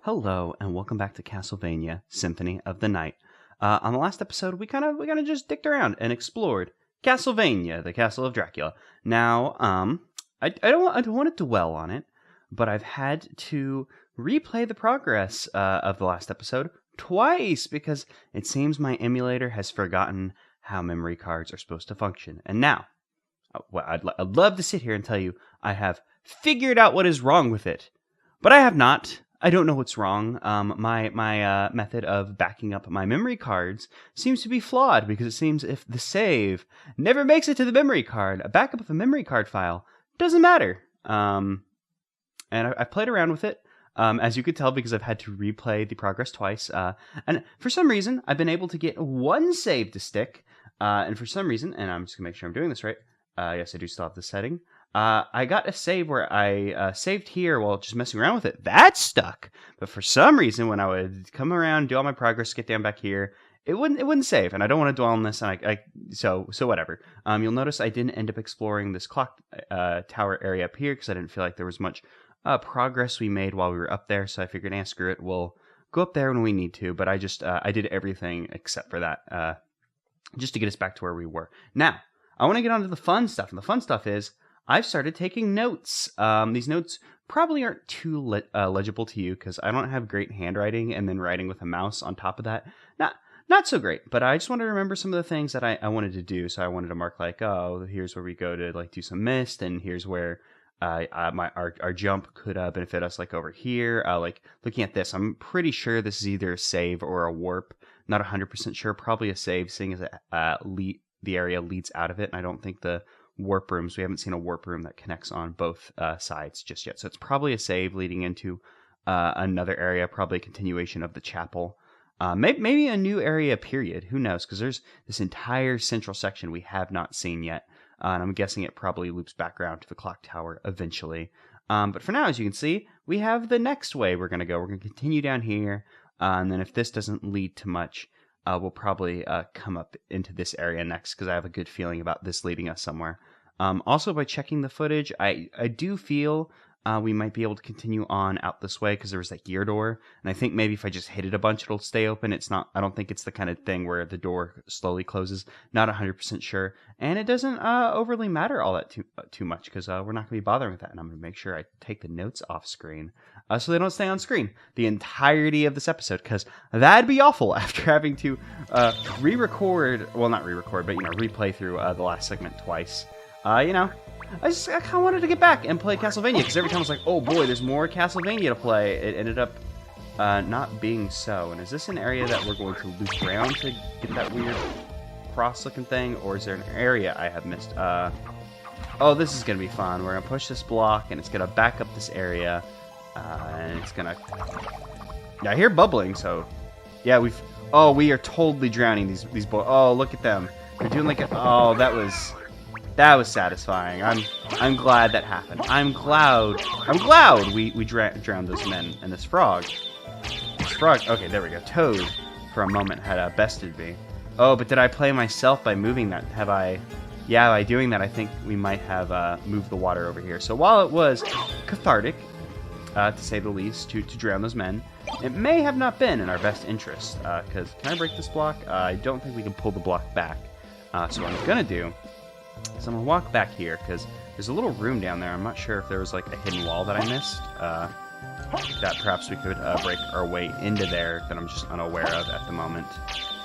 Hello and welcome back to Castlevania Symphony of the Night. On the last episode, we kind of just dicked around and explored Castlevania, the Castle of Dracula. Now, I don't want to dwell on it, but I've had to replay the progress of the last episode twice because it seems my emulator has forgotten how memory cards are supposed to function. And now, I'd love to sit here and tell you I have figured out what is wrong with it, but I have not. I don't know what's wrong. My method of backing up my memory cards seems to be flawed because it seems if the save never makes it to the memory card, a backup of a memory card file doesn't matter. And I've played around with it, as you could tell, because I've had to replay the progress twice. And for some reason, I've been able to get one save to stick. And for some reason, and I'm just going to make sure I'm doing this right. Yes, I do still have the setting. I got a save where I saved here while just messing around with it. That stuck. But for some reason, when I would come around, do all my progress, get down back here, it wouldn't save. And I don't want to dwell on this. And so whatever. You'll notice I didn't end up exploring this clock tower area up here because I didn't feel like there was much progress we made while we were up there. So I figured, screw it. We'll go up there when we need to. But I just I did everything except for that just to get us back to where we were. Now, I want to get on to the fun stuff. And the fun stuff is I've started taking notes. These notes probably aren't too legible to you because I don't have great handwriting, and then writing with a mouse on top of that, not so great. But I just wanted to remember some of the things that I wanted to do. So I wanted to mark like, oh, here's where we go to like do some mist, and here's where our jump could benefit us, like over here. Like looking at this, I'm pretty sure this is either a save or a warp. Not 100% sure. Probably a save, seeing as the area leads out of it, and I don't think the warp rooms, we haven't seen a warp room that connects on both sides just yet. So it's probably a save leading into another area, probably a continuation of the chapel. Maybe a new area, period. Who knows? Because there's this entire central section we have not seen yet. And I'm guessing it probably loops back around to the clock tower eventually. But for now, as you can see, we have the next way we're going to go. We're going to continue down here. And then if this doesn't lead to much, we'll probably come up into this area next because I have a good feeling about this leading us somewhere. Also, by checking the footage, I do feel we might be able to continue on out this way because there was that gear door. And I think maybe if I just hit it a bunch, it'll stay open. I don't think it's the kind of thing where the door slowly closes. Not 100% sure. And it doesn't overly matter all that too much because we're not going to be bothering with that. And I'm going to make sure I take the notes off screen so they don't stay on screen the entirety of this episode, because that'd be awful after having to re-record, well, not re-record, but, replay through the last segment twice. I kind of wanted to get back and play Castlevania, because every time I was like, oh boy, there's more Castlevania to play. It ended up not being so. And is this an area that we're going to loop around to get that weird cross-looking thing, or is there an area I have missed? Oh, this is going to be fun. We're going to push this block, and it's going to back up this area, and it's going to... Yeah, I hear bubbling, so... Yeah, we are totally drowning these boys. Oh, look at them. They're doing like a... Oh, that was satisfying. I'm glad that happened. I'm glad we drowned those men and this frog. Okay, there we go. Toad, for a moment, had bested me. Oh, but did I play myself by moving that? Have I? Yeah, by doing that, I think we might have moved the water over here. So while it was cathartic, to say the least, to drown those men, it may have not been in our best interest. Because can I break this block? I don't think we can pull the block back. So what I'm gonna do is I'm going to walk back here, because there's a little room down there. I'm not sure if there was like a hidden wall that I missed, that perhaps we could break our way into there that I'm just unaware of at the moment.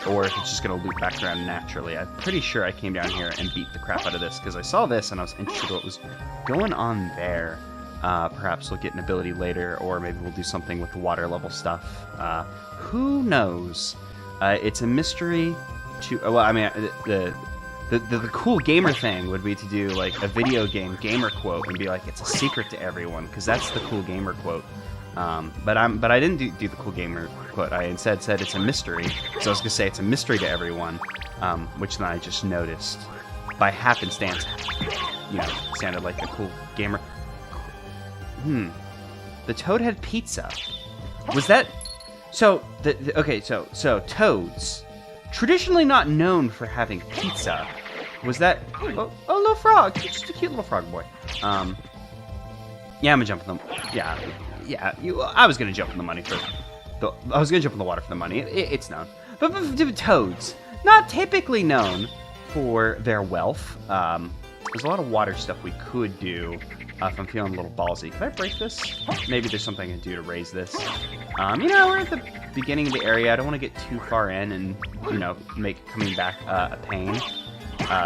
Or if it's just going to loop back around naturally. I'm pretty sure I came down here and beat the crap out of this, because I saw this and I was interested in what was going on there. Perhaps we'll get an ability later, or maybe we'll do something with the water level stuff. Who knows? It's a mystery to... well, I mean, the cool gamer thing would be to do like a video game gamer quote and be like, it's a secret to everyone, because that's the cool gamer quote. But I didn't do the cool gamer quote. I instead said it's a mystery. So I was gonna say it's a mystery to everyone, which then I just noticed by happenstance. Sounded like a cool gamer. The Toad had pizza. Was that? So okay. So toads, traditionally not known for having pizza. Was that... Oh, little frog. Just a cute little frog boy. Yeah, I'm gonna jump with them. Yeah, yeah, I was gonna jump in the money for I was gonna jump in the water for the money. It's known, but toads, not typically known for their wealth. There's a lot of water stuff we could do if I'm feeling a little ballsy. Can I break this? Maybe there's something I can do to raise this. You know, we're at the beginning of the area. I don't want to get too far in and, you know, make coming back a pain.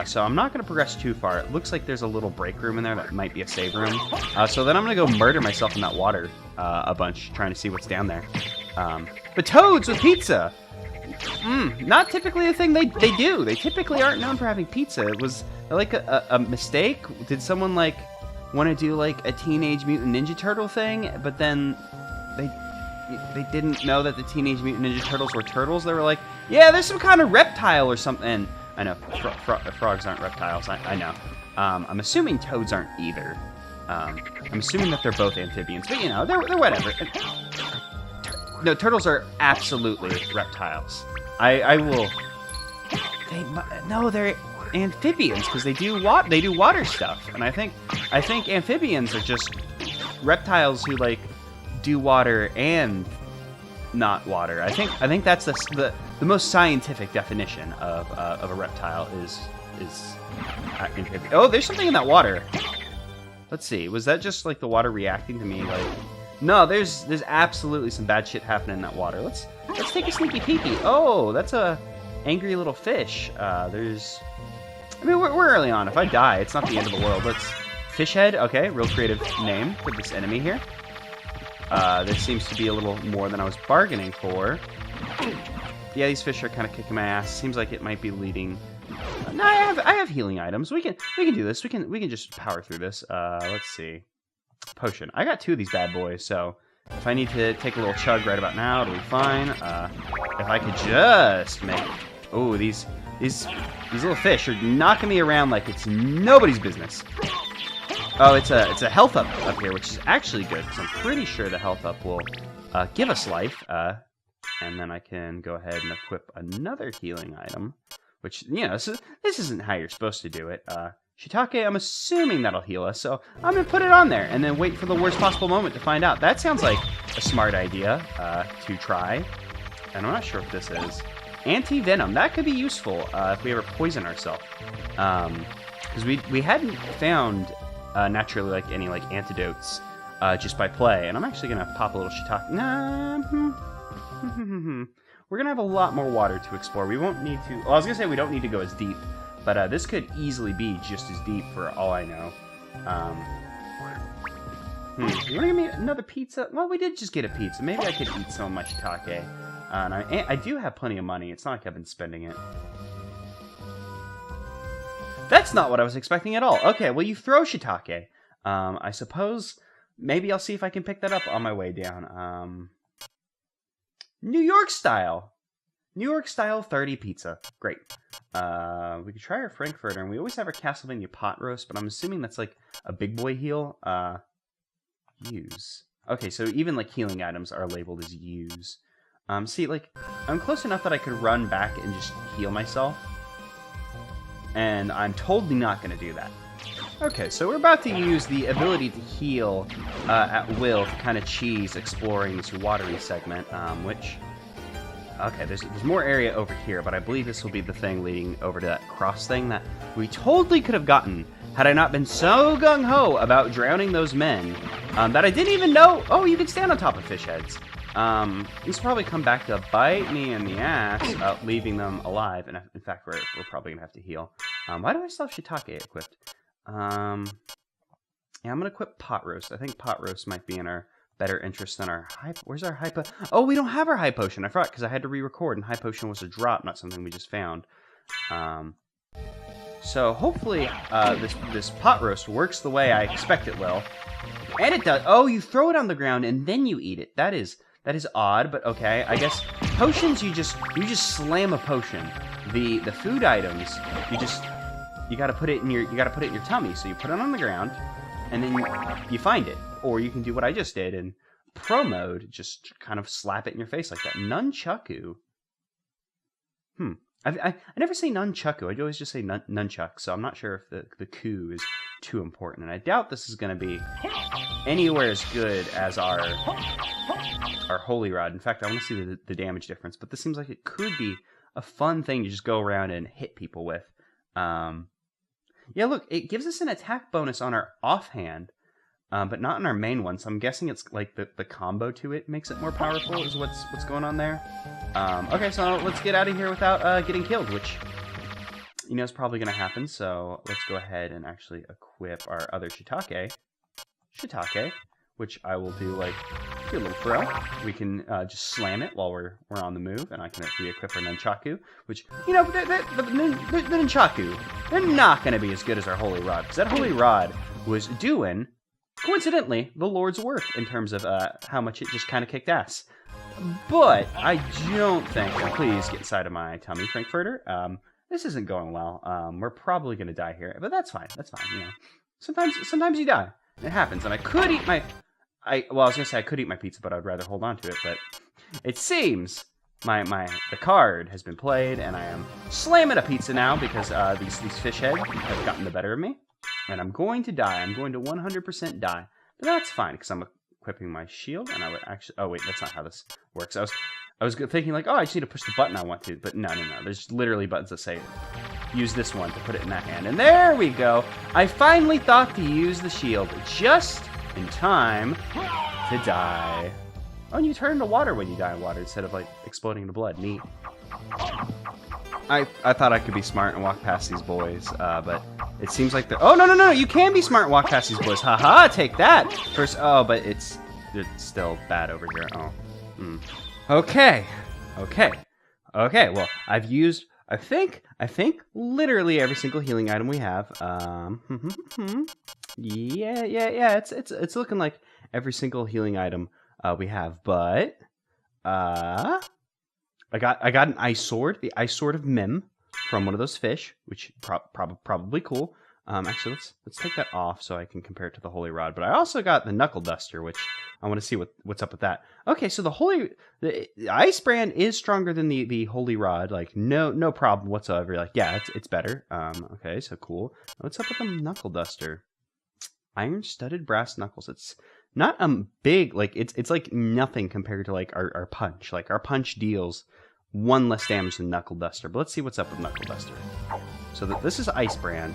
So I'm not going to progress too far. It looks like there's a little break room in there that might be a save room. So then I'm going to go murder myself in that water a bunch, trying to see what's down there. But toads with pizza! Not typically a thing they do. They typically aren't known for having pizza. It was like a mistake. Did someone like want to do like a Teenage Mutant Ninja Turtle thing, but then they didn't know that the Teenage Mutant Ninja Turtles were turtles? They were like, yeah, there's some kind of reptile or something. I know, frogs aren't reptiles, I know. I'm assuming toads aren't either. I'm assuming that they're both amphibians, but you know, they're whatever. No, turtles are absolutely reptiles. I will... No, they're amphibians, because they do water stuff. And I think amphibians are just reptiles who, like, do water and not water. I think that's the most scientific definition of a reptile is amphibian. Oh, there's something in that water. Let's see. Was that just like the water reacting to me? Like, no, there's absolutely some bad shit happening in that water. Let's take a sneaky peeky. Oh, that's a angry little fish. I mean, we're early on. If I die, it's not the end of the world. Let's fish head. Okay, real creative name for this enemy here. This seems to be a little more than I was bargaining for. Yeah, these fish are kind of kicking my ass. Seems like it might be leading. No, I have healing items. We can do this. We can just power through this. Let's see. Potion. I got 2 of these bad boys, so if I need to take a little chug right about now, it'll be fine. If I could just make... Oh, these little fish are knocking me around like it's nobody's business. Oh, it's a health up here, which is actually good, because I'm pretty sure the health up will give us life. And then I can go ahead and equip another healing item, which, you know, this isn't how you're supposed to do it. Shiitake, I'm assuming that'll heal us, so I'm going to put it on there and then wait for the worst possible moment to find out. That sounds like a smart idea to try, and I'm not sure what this is. Anti-venom, that could be useful if we ever poison ourselves. Because we hadn't found naturally like any like antidotes just by play, and I'm actually going to pop a little shiitake. We're going to have a lot more water to explore. We won't need to... Well, I was going to say we don't need to go as deep, but this could easily be just as deep for all I know. You want to give me another pizza? Well, we did just get a pizza. Maybe I could eat some of my shiitake. And I do have plenty of money. It's not like I've been spending it. That's not what I was expecting at all. Okay, well, you throw shiitake. I suppose maybe I'll see if I can pick that up on my way down. New York style. New York style 30 pizza. Great. We could try our Frankfurter, and we always have our Castlevania pot roast, but I'm assuming that's like a big boy heal. Use. Okay, so even like healing items are labeled as use. See, like, I'm close enough that I could run back and just heal myself. And I'm totally not going to do that. Okay, so we're about to use the ability to heal at will to kind of cheese exploring this watery segment, which... Okay, there's more area over here, but I believe this will be the thing leading over to that cross thing that we totally could have gotten had I not been so gung-ho about drowning those men that I didn't even know... Oh, you can stand on top of fish heads. These will probably come back to bite me in the ass, leaving them alive. And in fact, we're probably going to have to heal. Why do I still have shiitake equipped? Yeah, I'm going to equip pot roast. I think pot roast might be in our better interest than our high... Where's our high potion? Oh, we don't have our high potion. I forgot because I had to re-record, and high potion was a drop, not something we just found. So hopefully this pot roast works the way I expect it will. And it does. Oh, you throw it on the ground and then you eat it. That is odd, but okay. I guess potions you just slam a potion. The food items you got to put it in your tummy. So you put it on the ground and then you find it, or you can do what I just did in pro mode, just kind of slap it in your face like that. Nunchaku. I never say nunchaku. I always just say nunchuck, so I'm not sure if the ku is too important. And I doubt this is going to be anywhere as good as our holy rod. In fact, I want to see the damage difference, but this seems like it could be a fun thing to just go around and hit people with. Yeah, look, it gives us an attack bonus on our offhand, but not on our main one. So I'm guessing it's like the combo to it makes it more powerful is what's going on there. Okay, so let's get out of here without getting killed, which, you know, is probably going to happen. So let's go ahead and actually equip our other shiitake, which I will do do a little throw. We can just slam it while we're on the move, and I can re-equip our nunchaku, which, you know, the nunchaku, they're not going to be as good as our holy rod, because that holy rod was doing, coincidentally, the Lord's work in terms of how much it just kind of kicked ass. But I don't think, please get inside of my tummy, Frankfurter. This isn't going well. We're probably going to die here, but that's fine. That's fine, you know. Sometimes you die. It happens, and I could eat my... I was going to say I could eat my pizza, but I'd rather hold on to it, but it seems the card has been played, and I am slamming a pizza now because these fish heads have gotten the better of me, and I'm going to die. I'm going to 100% die, but that's fine because I'm equipping my shield, and I would actually... Oh, wait, that's not how this works. I was thinking like, oh, I just need to push the button I want to, but no. There's literally buttons that say, use this one to put it in that hand, and there we go. I finally thought to use the shield just in time to die. Oh, and you turn into water when you die in water instead of like exploding into blood. Neat. I thought I could be smart and walk past these boys, but it seems like they're... Oh, no, you can be smart and walk past these boys. Haha, take that. First, oh, but it's still bad over here. Oh. Okay, well, I've used, I think literally every single healing item we have. Yeah, it's looking like every single healing item we have, but I got an ice sword, the ice sword of Mim from one of those fish, which probably cool. Actually, let's take that off so I can compare it to the holy rod. But I also got the knuckle duster, which I want to see what's up with that. Okay, so the ice brand is stronger than the holy rod. Like no problem whatsoever. Like yeah, it's better. Okay, so cool. What's up with the knuckle duster? Iron studded brass knuckles. It's not big. Like it's like nothing compared to like our punch. Like our punch deals 1 less damage than knuckle duster. But let's see what's up with knuckle duster. So this is ice brand.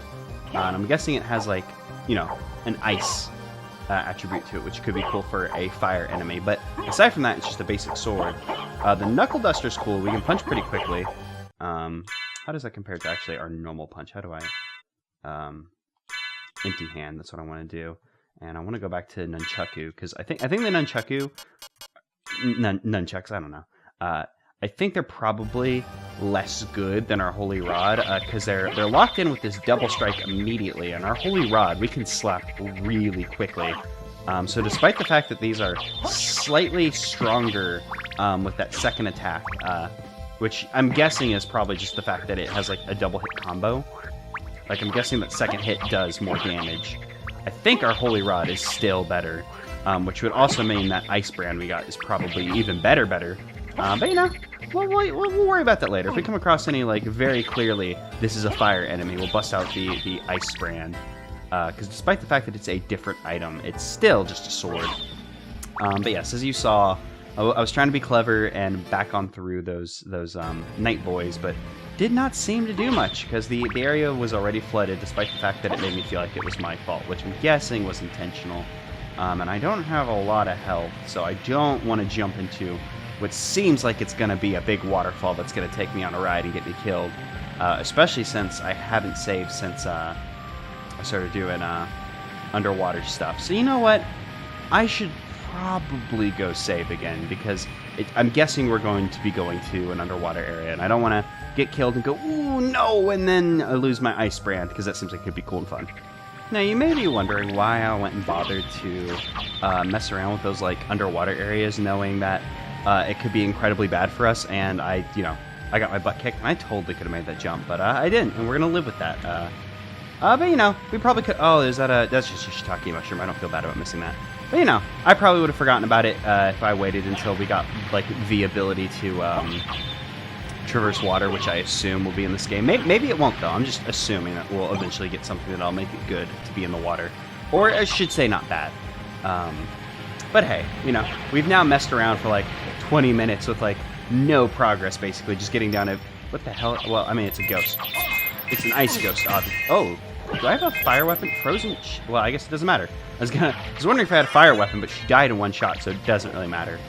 And I'm guessing it has, like, you know, an ice attribute to it, which could be cool for a fire enemy. But aside from that, it's just a basic sword. The Knuckle Duster's cool. We can punch pretty quickly. How does that compare to actually our normal punch? How do I... empty hand, that's what I want to do. And I want to go back to Nunchaku, because I think the Nunchaku... Nunchucks, I don't know. I think they're probably less good than our Holy Rod, because they're locked in with this double strike immediately, and our Holy Rod, we can slap really quickly. So despite the fact that these are slightly stronger with that second attack, which I'm guessing is probably just the fact that it has like a double hit combo, like I'm guessing that second hit does more damage. I think our Holy Rod is still better, which would also mean that Ice Brand we got is probably even better. But you know, we'll worry about that later. If we come across any, like, very clearly this is a fire enemy, we'll bust out the Ice Brand. Because despite the fact that it's a different item, it's still just a sword. But yes, as you saw, I was trying to be clever and back on through those night boys, but did not seem to do much, because the area was already flooded, despite the fact that it made me feel like it was my fault, which I'm guessing was intentional. And I don't have a lot of health, so I don't want to jump into what seems like it's going to be a big waterfall that's going to take me on a ride and get me killed. Especially since I haven't saved since I started doing underwater stuff. So you know what? I should probably go save again, because I'm guessing we're going to be going to an underwater area, and I don't want to get killed and go, ooh, no, and then lose my Ice Brand, because that seems like it could be cool and fun. Now, you may be wondering why I went and bothered to mess around with those, like, underwater areas, knowing that it could be incredibly bad for us, and I got my butt kicked, and I totally could have made that jump, but I didn't, and we're going to live with that. But, you know, we probably could... Oh, that's just a shiitake mushroom. I don't feel bad about missing that. But, you know, I probably would have forgotten about it if I waited until we got, like, the ability to traverse water, which I assume will be in this game. Maybe it won't, though. I'm just assuming that we'll eventually get something that'll make it good to be in the water. Or I should say not bad. But hey, you know, we've now messed around for like 20 minutes with like no progress, basically. Just getting down to... What the hell? Well, I mean, it's a ghost. It's an ice ghost. Oh, do I have a fire weapon? Frozen... Well, I guess it doesn't matter. I was wondering if I had a fire weapon, but she died in one shot, so it doesn't really matter.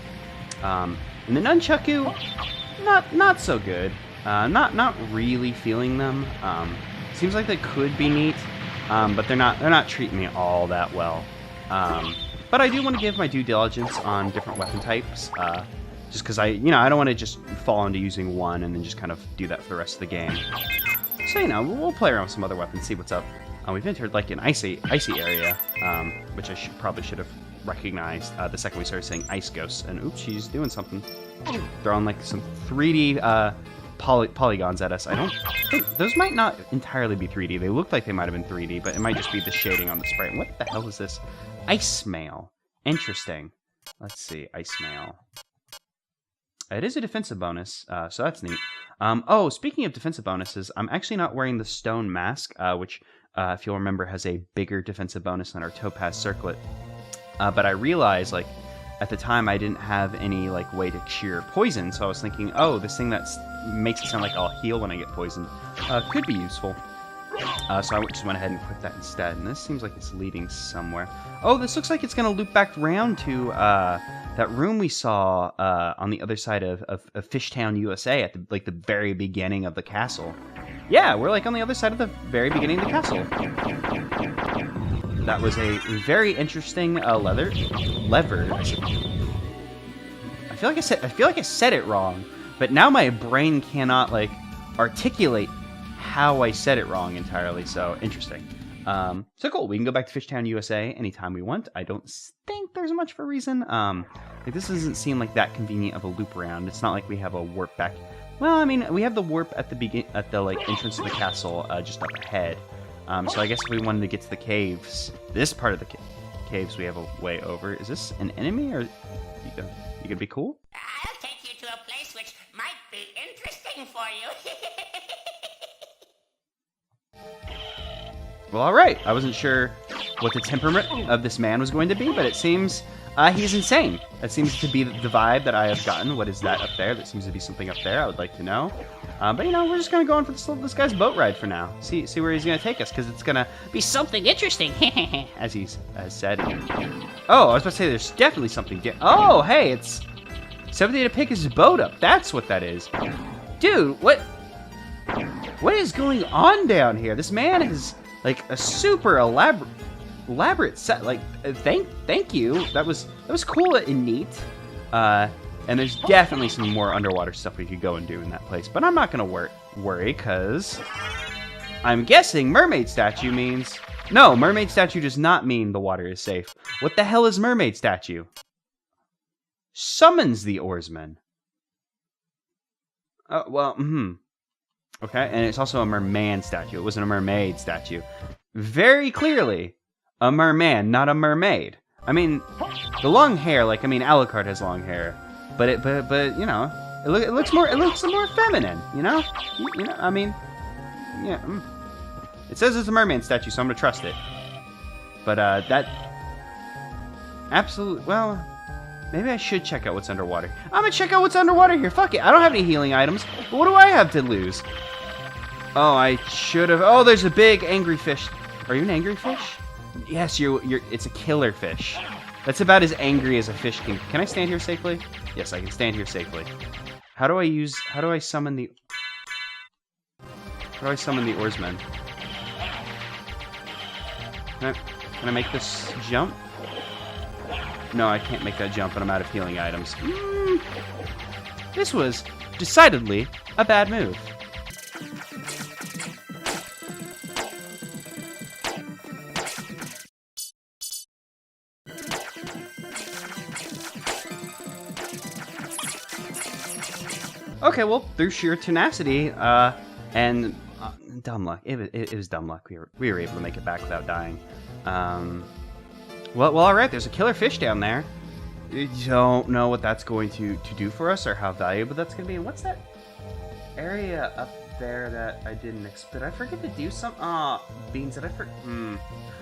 And the nunchaku, not so good. Not really feeling them. Seems like they could be neat, but they're not treating me all that well. But I do want to give my due diligence on different weapon types, just because I don't want to just fall into using one and then just kind of do that for the rest of the game. So, you know, we'll play around with some other weapons, see what's up. We've entered like an icy area, which I probably should have recognized the second we started saying ice ghosts. And oops, she's doing something. Throwing like some 3D polygons at us. I don't think those might not entirely be 3D. They look like they might have been 3D, but it might just be the shading on the sprite. And what the hell is this? Ice mail. Interesting. Let's see. Ice mail. It is a defensive bonus, so that's neat. Oh, speaking of defensive bonuses, I'm actually not wearing the stone mask, which, if you'll remember, has a bigger defensive bonus than our topaz circlet. But I realized, like, at the time I didn't have any, like, way to cure poison, so I was thinking, oh, this thing that makes it sound like I'll heal when I get poisoned could be useful. So I just went ahead and equipped that instead, and this seems like it's leading somewhere. Oh, this looks like it's going to loop back around to that room we saw on the other side of Fishtown, USA, at the very beginning of the castle. Yeah, we're like on the other side of the very beginning of the castle. That was a very interesting lever. I feel like I said it wrong, but now my brain cannot like articulate how I said it wrong entirely. So interesting. So cool. We can go back to Fishtown, USA anytime we want. I don't think there's much of a reason. Like this doesn't seem like that convenient of a loop around. It's not like we have a warp back. Well, I mean, we have the warp at the like entrance to the castle just up ahead. So I guess if we wanted to get to the caves, this part of the caves, we have a way over. Is this an enemy, or you gonna be cool? I'll take you to a place which might be interesting for you. Well, all right. I wasn't sure what the temperament of this man was going to be, but it seems he's insane. That seems to be the vibe that I have gotten. What is that up there? That seems to be something up there. I would like to know. But, you know, we're just going to go on for this guy's boat ride for now. See where he's going to take us, because it's going to be something interesting, as he has said. Oh, I was about to say there's definitely something. Oh, hey, it's somebody to pick his boat up. That's what that is. Dude, what is going on down here? This man is... like a super elaborate set. Like, thank you. That was cool and neat. And there's definitely some more underwater stuff we could go and do in that place. But I'm not gonna worry, because I'm guessing mermaid statue means no. Mermaid statue does not mean the water is safe. What the hell is mermaid statue? Summons the oarsman. Well, Okay, and it's also a merman statue. It wasn't a mermaid statue. Very clearly, a merman, not a mermaid. I mean, the long hair, like, I mean, Alucard has long hair, but you know, it looks more feminine, you know? You know, I mean, yeah. It says it's a merman statue, so I'm gonna trust it. But that absolutely, well, maybe I should check out what's underwater. I'm gonna check out what's underwater here. Fuck it, I don't have any healing items. But what do I have to lose? Oh, I should have. Oh, there's a big angry fish. Are you an angry fish? Yes, you're. It's a killer fish. That's about as angry as a fish can. Can I stand here safely? Yes, I can stand here safely. How do I summon the oarsman? Can I make this jump? No, I can't make that jump, and I'm out of healing items. This was decidedly a bad move. Okay, well, through sheer tenacity and dumb luck, it was dumb luck. We were able to make it back without dying. Well, all right. There's a killer fish down there. I don't know what that's going to do for us or how valuable that's going to be. And what's that? area up there that I didn't expect. Did I forget to do some? Beans, did I forget?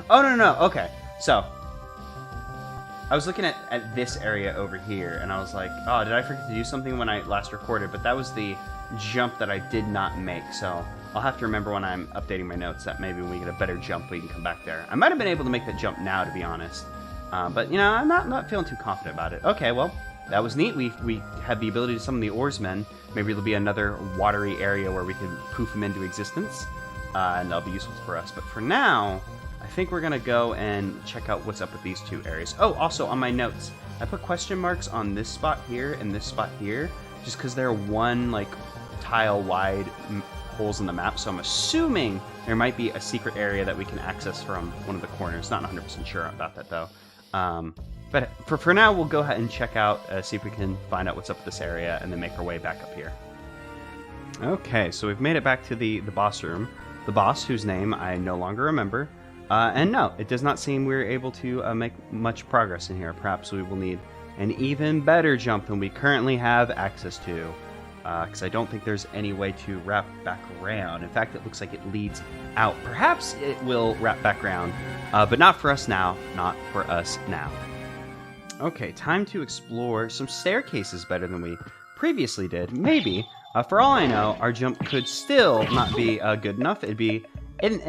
Oh, no. Okay. So, I was looking at this area over here, and I was like, oh, did I forget to do something when I last recorded? But that was the jump that I did not make, so I'll have to remember when I'm updating my notes that maybe when we get a better jump, we can come back there. I might have been able to make that jump now, to be honest. But, you know, I'm not feeling too confident about it. Okay, well, that was neat. We had the ability to summon the oarsmen. Maybe there'll be another watery area where we can poof them into existence, and that'll be useful for us. But for now, I think we're going to go and check out what's up with these two areas. Oh, also, on my notes, I put question marks on this spot here and this spot here, just because they're one, like, tile-wide holes in the map, so I'm assuming there might be a secret area that we can access from one of the corners. Not 100% sure about that, though. But for now, we'll go ahead and check out, see if we can find out what's up with this area, and then make our way back up here. Okay, so we've made it back to the boss room. The boss, whose name I no longer remember. And no, it does not seem we're able to make much progress in here. Perhaps we will need an even better jump than we currently have access to. Because I don't think there's any way to wrap back around. In fact, it looks like it leads out. Perhaps it will wrap back around, but not for us now. Not for us now. Okay, time to explore some staircases better than we previously did. Maybe. For all I know, our jump could still not be good enough. It'd be in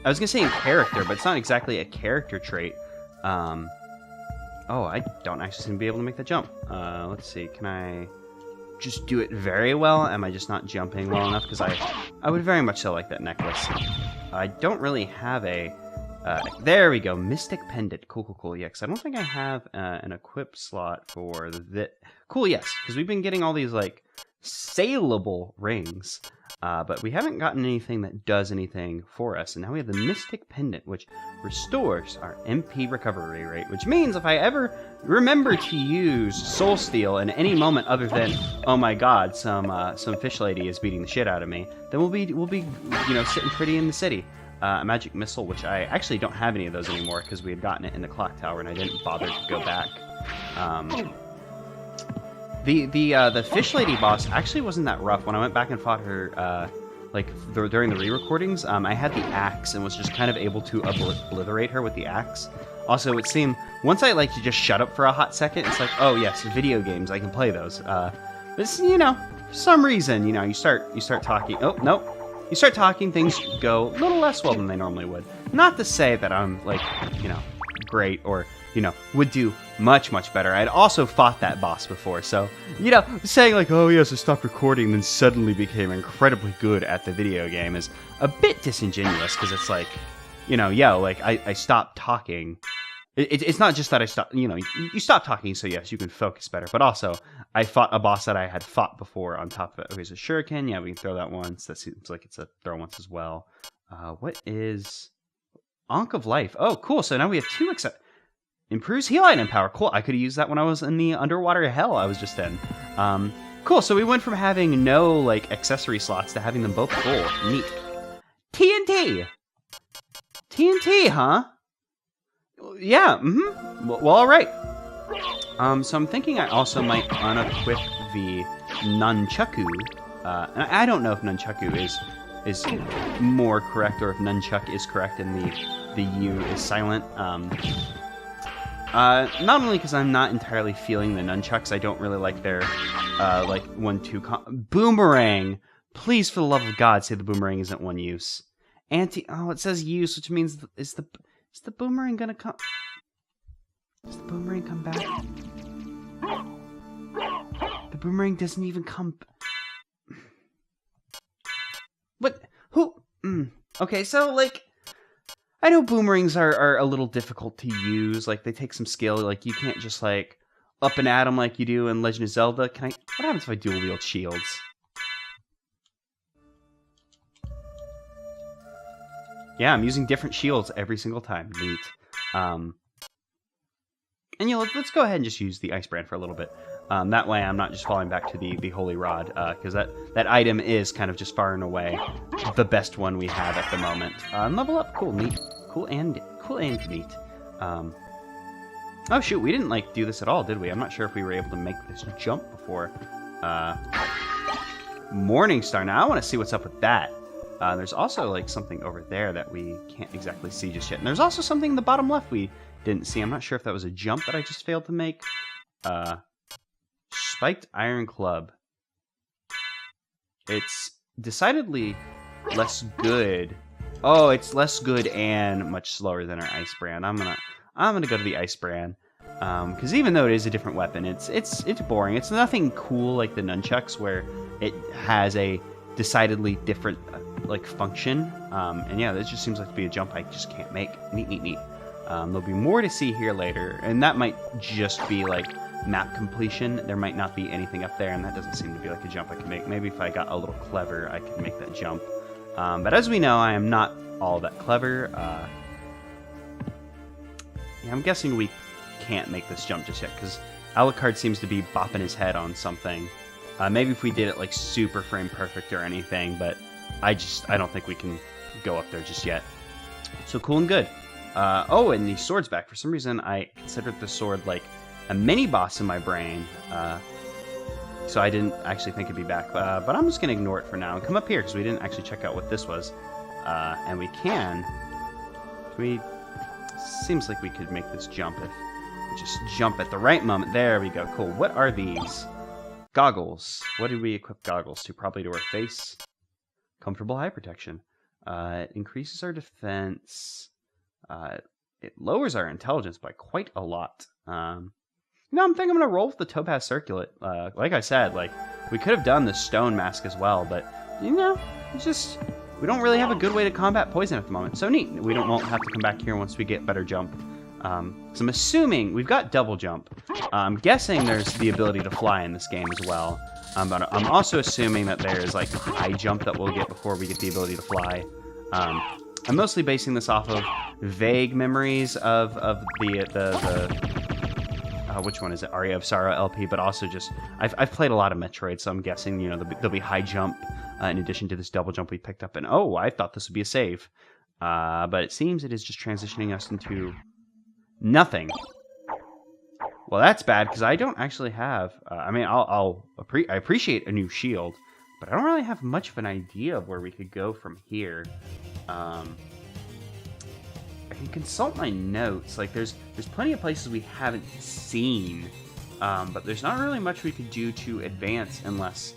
I was gonna say in character, but it's not exactly a character trait. Oh, I don't actually seem to be able to make that jump. Let's see, can I just do it very well? Am I just not jumping well enough? Because I would very much so like that necklace. I don't really have a... there we go, Mystic Pendant. Cool. Yeah, because I don't think I have an equip slot for the... Cool, yes, because we've been getting all these, like, saleable rings. But we haven't gotten anything that does anything for us. And now we have the Mystic Pendant, which restores our MP recovery rate. Which means if I ever remember to use Soul Steal in any moment other than, oh my god, some fish lady is beating the shit out of me, then we'll be you know, sitting pretty in the city. A magic missile, which I actually don't have any of those anymore because we had gotten it in the clock tower and I didn't bother to go back. The fish lady boss actually wasn't that rough. When I went back and fought her, during the re-recordings, I had the axe and was just kind of able to obliterate her with the axe. Also, it seemed once I like to just shut up for a hot second, it's like, oh yes, video games, I can play those. But you know, for some reason, you know, you start talking. Oh nope, you start talking, things go a little less well than they normally would. Not to say that I'm like, you know, great or, you know, would do much better. I'd also fought that boss before, so, you know, saying like, oh yes, I stopped recording and then suddenly became incredibly good at the video game is a bit disingenuous, because it's like, you know, yeah, like, I stopped talking. It's not just that I stopped, you know, you stop talking, so yes, you can focus better, but also, I fought a boss that I had fought before on top of it. Okay, so Shuriken, yeah, we can throw that once. That seems like it's a throw once as well. What is... Ankh of Life. Oh, cool, so now we have two improves heal item power. Cool, I could have used that when I was in the underwater hell I was just in. Cool, so we went from having no, like, accessory slots to having them both full. Neat. TNT! TNT, huh? Yeah, Well, alright. So I'm thinking I also might unequip the Nunchaku. And I don't know if Nunchaku is more correct, or if Nunchuck is correct and the U is silent. Not only because I'm not entirely feeling the nunchucks, I don't really like their, like, 1-2 boomerang! Please, for the love of God, say the boomerang isn't one use. Oh, it says use, which means, is the boomerang gonna come? Does the boomerang come back? The boomerang doesn't even come... What? Who? Okay, so, like... I know boomerangs are a little difficult to use. Like, they take some skill. Like, you can't just, like, up and at them like you do in Legend of Zelda. What happens if I dual wield shields? Yeah, I'm using different shields every single time. Neat. And, you know, let's go ahead and just use the Ice Brand for a little bit. That way I'm not just falling back to the Holy Rod, because that item is kind of just far and away the best one we have at the moment. Level up, cool, neat. Cool and neat. Oh shoot, we didn't, like, do this at all, did we? I'm not sure if we were able to make this jump before. Morning Star. Now I want to see what's up with that. There's also like something over there that we can't exactly see just yet. And there's also something in the bottom left we didn't see. I'm not sure if that was a jump that I just failed to make. Spiked Iron Club. It's decidedly less good. Oh, it's less good and much slower than our Ice Brand. I'm gonna go to the Ice Brand. Because even though it is a different weapon, it's boring. It's nothing cool like the nunchucks where it has a decidedly different like function. And yeah, this just seems like to be a jump I just can't make. Neat. There'll be more to see here later, and that might just be like map completion. There might not be anything up there, and that doesn't seem to be like a jump I can make. Maybe if I got a little clever, I could make that jump. But as we know, I am not all that clever. Yeah, I'm guessing we can't make this jump just yet, because Alucard seems to be bopping his head on something. Maybe if we did it like super frame perfect or anything, but I don't think we can go up there just yet. So cool and good. Oh, and the sword's back. For some reason, I considered the sword like a mini boss in my brain. So I didn't actually think it'd be back. But I'm just going to ignore it for now and come up here because we didn't actually check out what this was. And we can. Seems like we could make this jump if we just jump at the right moment. There we go. Cool. What are these? Goggles. What did we equip goggles to? Probably to our face. Comfortable eye protection. It increases our defense. It lowers our intelligence by quite a lot. I'm thinking I'm going to roll with the Topaz Circlet. Like I said, like we could have done the Stone Mask as well, but, it's just... We don't really have a good way to combat poison at the moment. So neat. We won't have to come back here once we get better jump. So I'm assuming we've got double jump. I'm guessing there's the ability to fly in this game as well. But I'm also assuming that there's like high jump that we'll get before we get the ability to fly. I'm mostly basing this off of vague memories of the which one is it? Aria of Sorrow LP, but also just I've played a lot of Metroid, so I'm guessing there'll be high jump in addition to this double jump we picked up. And oh, I thought this would be a save, but it seems it is just transitioning us into nothing. Well, that's bad because I don't actually have. I appreciate a new shield, but I don't really have much of an idea of where we could go from here. I can consult my notes. Like there's plenty of places we haven't seen, but there's not really much we could do to advance unless,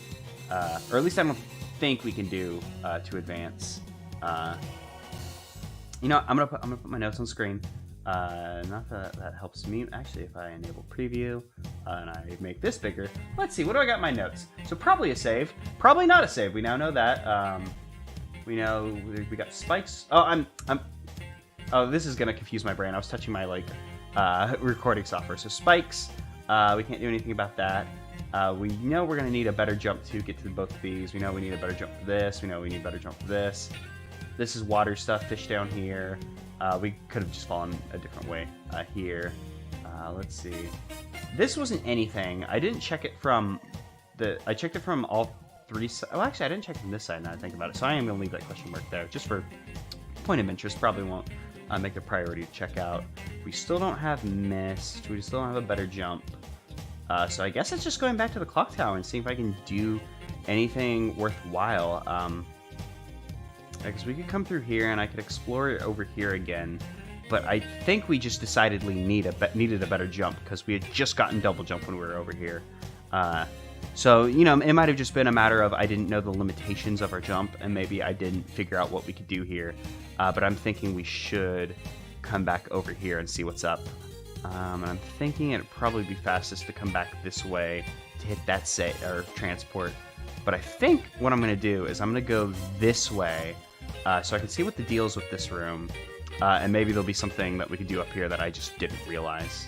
or at least I don't think we can do to advance. I'm gonna put my notes on screen. Not that helps me. Actually, if I enable preview and I make this bigger, let's see. What do I got in my notes? So probably a save. Probably not a save. We now know that. We know we got spikes. Oh, Oh, this is gonna confuse my brain. I was touching my recording software. So spikes. We can't do anything about that. We know we're gonna need a better jump to get to both of these. We know we need a better jump for this. We know we need a better jump for this. This is water stuff. Fish down here. We could have just fallen a different way here. Let's see. This wasn't anything. I didn't check it from I checked it from all three sides. Oh, actually, I didn't check from this side now that I think about it. So I am gonna leave that question mark there just for point of interest. Probably won't make a priority to check out. We still don't have mist. We still don't have a better jump. So I guess it's just going back to the clock tower and seeing if I can do anything worthwhile. Because we could come through here and I could explore it over here again. But I think we just decidedly needed a better jump because we had just gotten double jump when we were over here. So, it might have just been a matter of I didn't know the limitations of our jump and maybe I didn't figure out what we could do here. But I'm thinking we should come back over here and see what's up. And I'm thinking it'd probably be fastest to come back this way to hit that transport. But I think what I'm going to do is I'm going to go this way so I can see what the deal is with this room. And maybe there'll be something that we could do up here that I just didn't realize.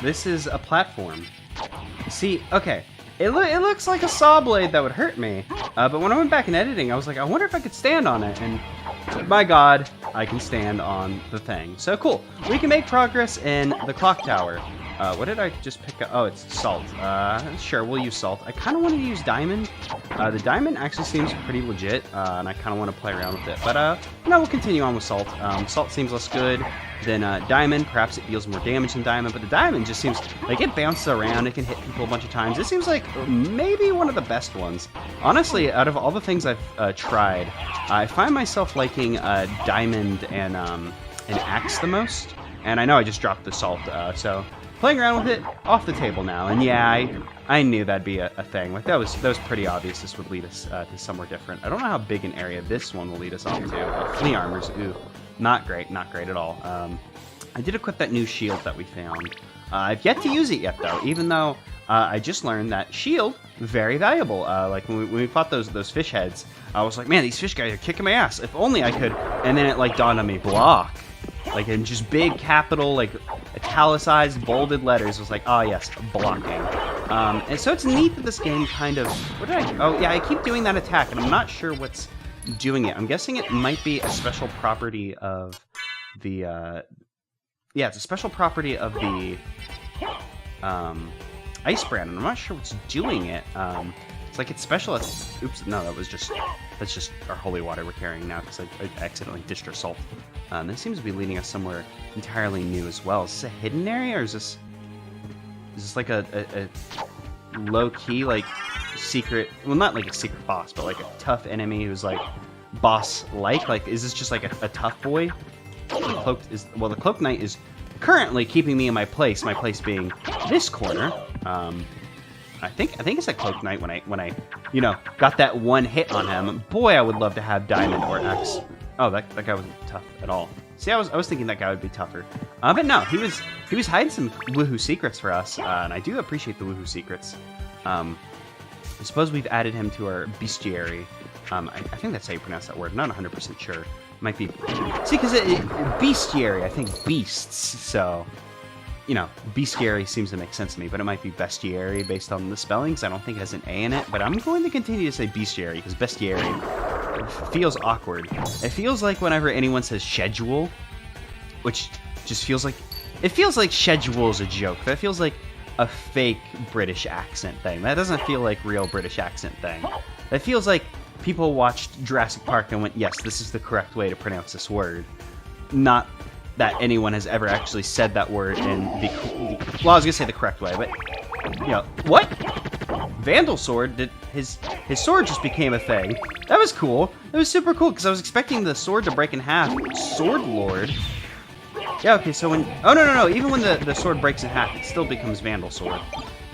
This is a platform. See, okay, it looks like a saw blade that would hurt me, but when I went back in editing, I was like, I wonder if I could stand on it, and my god, I can stand on the thing. So cool, we can make progress in the clock tower. What did I just pick up? Oh, it's salt. Sure, we'll use salt. I kind of wanted to use diamond. The diamond actually seems pretty legit, and I kind of want to play around with it. But, no, we'll continue on with salt. Salt seems less good than diamond. Perhaps it deals more damage than diamond, but the diamond just seems like it bounces around. It can hit people a bunch of times. It seems like maybe one of the best ones. Honestly, out of all the things I've tried, I find myself liking diamond and axe the most. And I know I just dropped the salt, so playing around with it off the table now. And yeah, I knew that'd be a thing. Like that was pretty obvious. This would lead us to somewhere different. I don't know how big an area this one will lead us on to. Flea armors, ooh, not great at all. I did equip that new shield that we found. I've yet to use it yet though, even though I just learned that shield very valuable. Like when we fought those fish heads, I was like, man, these fish guys are kicking my ass. If only I could. And then it like dawned on me, block. Like in just big capital, like italicized, bolded letters was like, oh yes, blocking. And so it's neat that this game kind of, oh yeah, I keep doing that attack and I'm not sure what's doing it. I'm guessing it might be a special property of the, yeah, it's a special property of the ice brand, and I'm not sure what's doing it. It's like it's special. Oops, no, that's just our holy water we're carrying now because I accidentally dished our salt. This seems to be leading us somewhere entirely new as well. Is this a hidden area, or is this like a low-key, like, secret, well, not like a secret boss, but like a tough enemy who's like boss-like? Like, is this just like a tough boy? The Cloaked Knight is currently keeping me in my place being this corner. I think it's a Cloaked Knight when I got that one hit on him. Boy, I would love to have diamond or X. Oh, that guy wasn't tough at all. See, I was thinking that guy would be tougher. But no, he was hiding some woohoo secrets for us, and I do appreciate the woohoo secrets. I suppose we've added him to our bestiary. I think that's how you pronounce that word. I'm not 100% sure. Might be. See, because bestiary, I think beasts. So, bestiary seems to make sense to me, but it might be bestiary based on the spellings. I don't think it has an A in it, but I'm going to continue to say bestiary because bestiary feels awkward. It feels like whenever anyone says schedule, which just feels like schedule is a joke. That feels like a fake British accent thing. That doesn't feel like real British accent thing. That feels like people watched Jurassic Park and went, yes, this is the correct way to pronounce this word. Not that anyone has ever actually said that word in well, I was gonna say the correct way, but what? Vandal Sword, did his sword just became a thing. That was cool. It was super cool because I was expecting the sword to break in half. Sword Lord. Yeah, okay, so when no, even when the sword breaks in half, it still becomes Vandal Sword.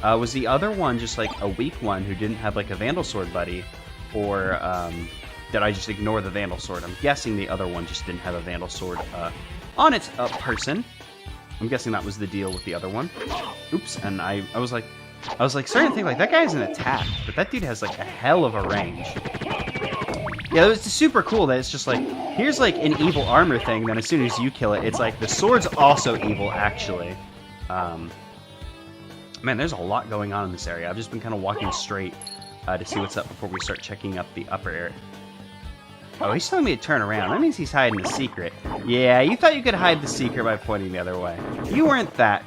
Was the other one just like a weak one who didn't have like a Vandal Sword buddy, or did I just ignore the Vandal Sword? I'm guessing the other one just didn't have a Vandal Sword on its person. I'm guessing that was the deal with the other one. Oops, and I was like starting to think like that guy has an attack, but that dude has like a hell of a range. Yeah, it was super cool that it's just like, here's like an evil armor thing, then as soon as you kill it, it's like the sword's also evil actually. Man, there's a lot going on in this area. I've just been kind of walking straight to see what's up before we start checking up the upper area. Oh, he's telling me to turn around. That means he's hiding the secret. Yeah, you thought you could hide the secret by pointing the other way. You weren't that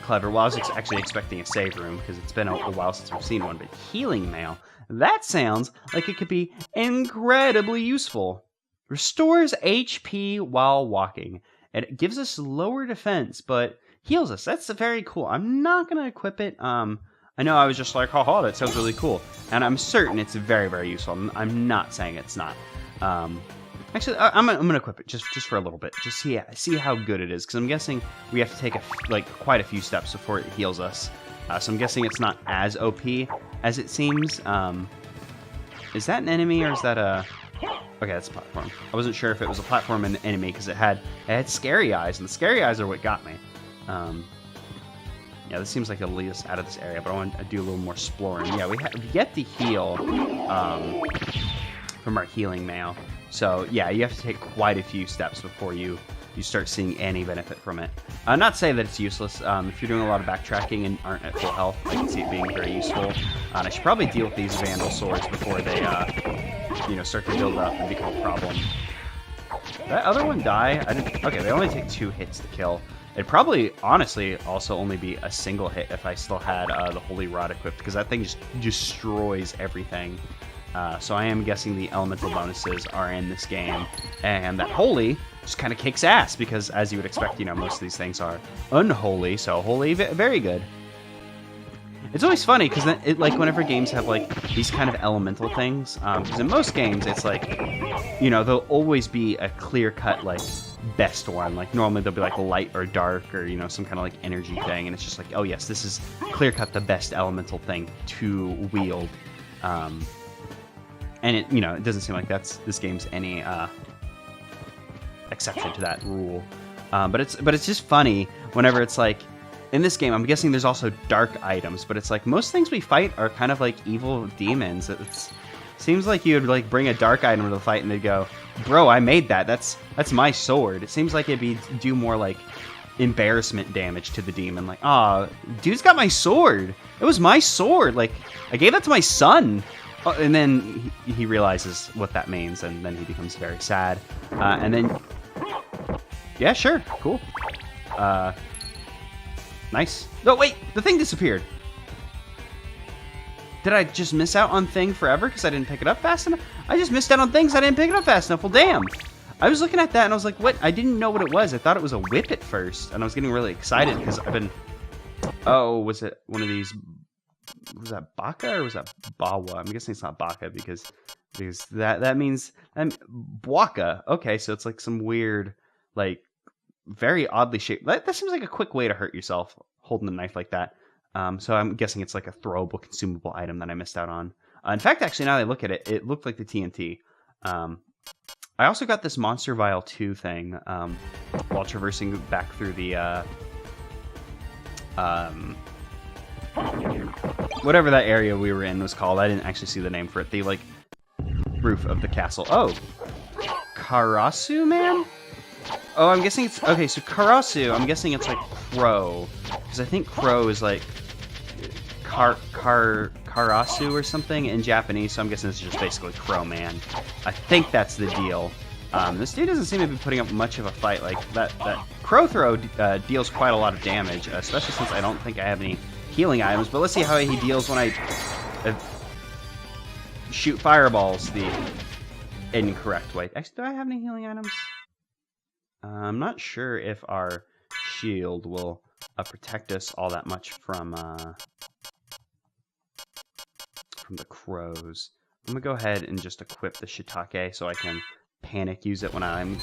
clever. Well, I was actually expecting a save room because it's been a while since we've seen one, but healing mail. That sounds like it could be incredibly useful. Restores HP while walking. It gives us lower defense, but heals us. That's very cool. I'm not going to equip it. I know I was just like, haha, that sounds really cool. And I'm certain it's very, very useful. I'm not saying it's not. Actually, I'm gonna equip it just for a little bit. Just see how good it is. Because I'm guessing we have to take quite a few steps before it heals us. So I'm guessing it's not as OP as it seems. Is that an enemy or is that a... Okay, that's a platform. I wasn't sure if it was a platform and an enemy because it had scary eyes. And the scary eyes are what got me. Yeah, this seems like it'll lead us out of this area, but I want to do a little more exploring. Yeah, we have yet to heal from our healing mail. So, yeah, you have to take quite a few steps before you start seeing any benefit from it. Not to say that it's useless. If you're doing a lot of backtracking and aren't at full health, I can see it being very useful. And I should probably deal with these Vandal Swords before they, start to build up and become a problem. Did that other one die? Okay, they only take 2 hits to kill. It'd probably, honestly, also only be a single hit if I still had the Holy Rod equipped, because that thing just destroys everything. So I am guessing the elemental bonuses are in this game, and that Holy just kind of kicks ass, because as you would expect, you know, most of these things are unholy, so Holy, very good. It's always funny, because like, whenever games have, like, these kind of elemental things, because in most games, it's like, you know, there'll always be a clear-cut, like, best one. Like, normally there'll be, like, light or dark, or, you know, some kind of, like, energy thing, and it's just like, oh, yes, this is clear-cut the best elemental thing to wield. And it, you know, it doesn't seem like this game's any exception to that rule. But it's just funny whenever it's like, in this game, I'm guessing there's also dark items, but it's like most things we fight are kind of like evil demons. It seems like you would like bring a dark item to the fight and they'd go, bro, I made that. That's my sword. It seems like it'd do more like embarrassment damage to the demon. Like, aw, dude's got my sword. It was my sword. Like, I gave that to my son. Oh, and then he realizes what that means, and then he becomes very sad. And then, yeah, sure, cool. Nice. No, wait, the thing disappeared. Did I just miss out on Thing forever because I didn't pick it up fast enough? I just missed out on things I didn't pick it up fast enough. Well, damn. I was looking at that and I was like, what? I didn't know what it was. I thought it was a whip at first, and I was getting really excited because I've been... Oh, was it one of these... Was that Baka or was that Bawa? I'm guessing it's not Baka because that means... Bwaka. Okay, so it's like some weird, like... very oddly shaped. That seems like a quick way to hurt yourself, holding a knife like that. So I'm guessing it's like a throwable, consumable item that I missed out on. In fact, actually, now that I look at it, it looked like the TNT. I also got this Monster Vial 2 thing while traversing back through the... whatever that area we were in was called. I didn't actually see the name for it. The, like, roof of the castle. Oh! Karasu Man? Oh, I'm guessing it's... Okay, so Karasu, I'm guessing it's like Crow. Because I think Crow is like... Karasu or something in Japanese, so I'm guessing it's just basically Crow Man. I think that's the deal. This dude doesn't seem to be putting up much of a fight. Like, that Crow Throw deals quite a lot of damage, especially since I don't think I have any healing items. But let's see how he deals when I shoot fireballs the incorrect way. Actually, do I have any healing items? I'm not sure if our shield will protect us all that much from the crows. I'm gonna go ahead and just equip the shiitake so I can panic use it when I'm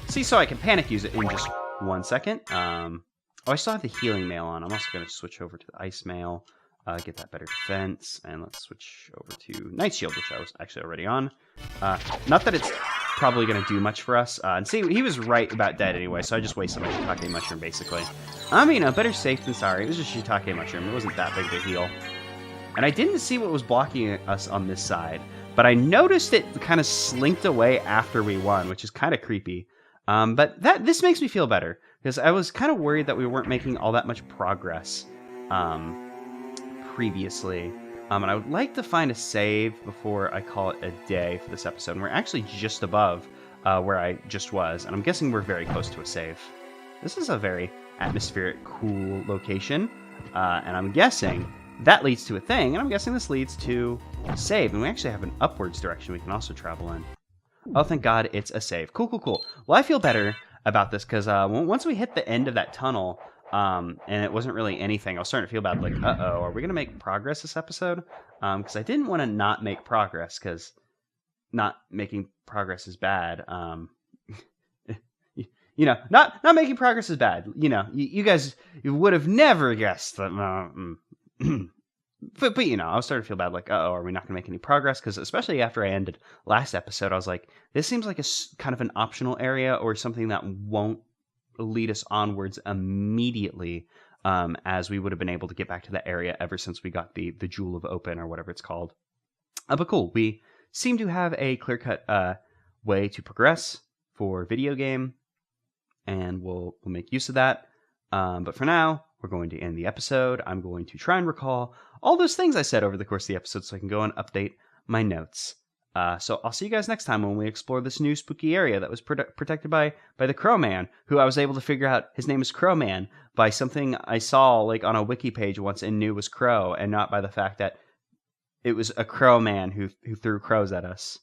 so I can panic use it in just 1 second. Oh, I still have the healing mail on. I'm also gonna switch over to the ice mail, get that better defense, and let's switch over to Night Shield, which I was actually already on. Not that it's probably going to do much for us. And see, he was right about dead anyway, so I just wasted my shiitake mushroom, basically. I mean, better safe than sorry. It was just shiitake mushroom. It wasn't that big of a heal. And I didn't see what was blocking us on this side, but I noticed it kind of slinked away after we won, which is kind of creepy. But this makes me feel better, because I was kind of worried that we weren't making all that much progress previously. And I would like to find a save before I call it a day for this episode. And we're actually just above where I just was. And I'm guessing we're very close to a save. This is a very atmospheric, cool location. And I'm guessing that leads to a thing. And I'm guessing this leads to a save. And we actually have an upwards direction we can also travel in. Oh, thank God, it's a save. Cool, cool, cool. Well, I feel better about this because once we hit the end of that tunnel... and it wasn't really anything. I was starting to feel bad, like, uh-oh, are we going to make progress this episode? Because I didn't want to not make progress, because not making progress is bad. You know, not making progress is bad. You know, you guys would have never guessed that. But, you know, I was starting to feel bad, like, uh-oh, are we not going to make any progress? Because especially after I ended last episode, I was like, this seems like a kind of an optional area or something that won't lead us onwards immediately, as we would have been able to get back to that area ever since we got the Jewel of Open or whatever it's called. But cool, we seem to have a clear-cut way to progress for video game, and we'll make use of that. But for now, we're going to end the episode. I'm going to try and recall all those things I said over the course of the episode so I can go and update my notes. So I'll see you guys next time when we explore this new spooky area that was protected by the Crow Man, who I was able to figure out his name is Crow Man by something I saw like on a wiki page once and knew was Crow, and not by the fact that it was a Crow Man who threw crows at us.